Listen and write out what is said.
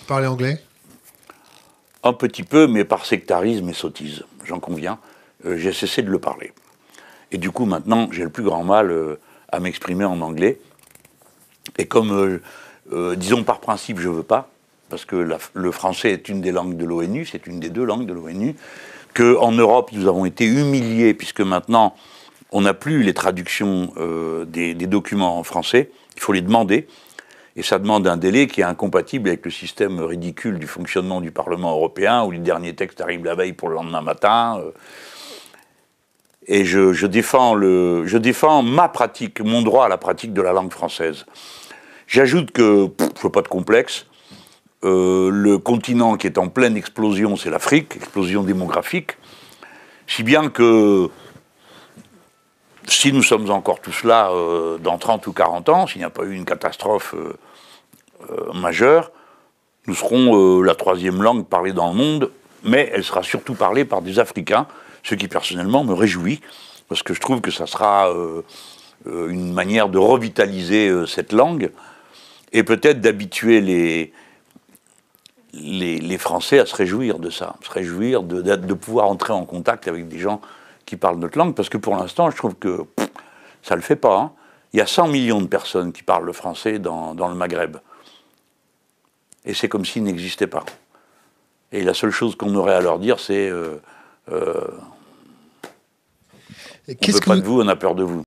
Vous parlez anglais? Un petit peu, mais par sectarisme et sottise, j'en conviens. J'ai cessé de le parler. Et du coup, maintenant, j'ai le plus grand mal à m'exprimer en anglais. Et comme, disons par principe, je ne veux pas, parce que le français est une des langues de l'ONU, c'est une des deux langues de l'ONU, qu'en Europe, nous avons été humiliés, puisque maintenant, on n'a plus les traductions des documents en français, il faut les demander. Et ça demande un délai qui est incompatible avec le système ridicule du fonctionnement du Parlement européen, où les derniers textes arrivent la veille pour le lendemain matin. Et je défends ma pratique, mon droit à la pratique de la langue française. J'ajoute que, je ne veux pas de complexe, le continent qui est en pleine explosion, c'est l'Afrique, explosion démographique, si bien que si nous sommes encore tous là dans 30 ou 40 ans, s'il n'y a pas eu une catastrophe majeure, nous serons la troisième langue parlée dans le monde, mais elle sera surtout parlée par des Africains, ce qui personnellement me réjouit, parce que je trouve que ça sera une manière de revitaliser cette langue, et peut-être d'habituer les Français à se réjouir de ça, se réjouir de pouvoir entrer en contact avec des gens qui parlent notre langue, parce que pour l'instant, je trouve que ça ne le fait pas. Hein. Il y a 100 millions de personnes qui parlent le français dans le Maghreb. Et c'est comme s'il n'existait pas. Et la seule chose qu'on aurait à leur dire, c'est on ne veut pas de vous, on a peur de vous.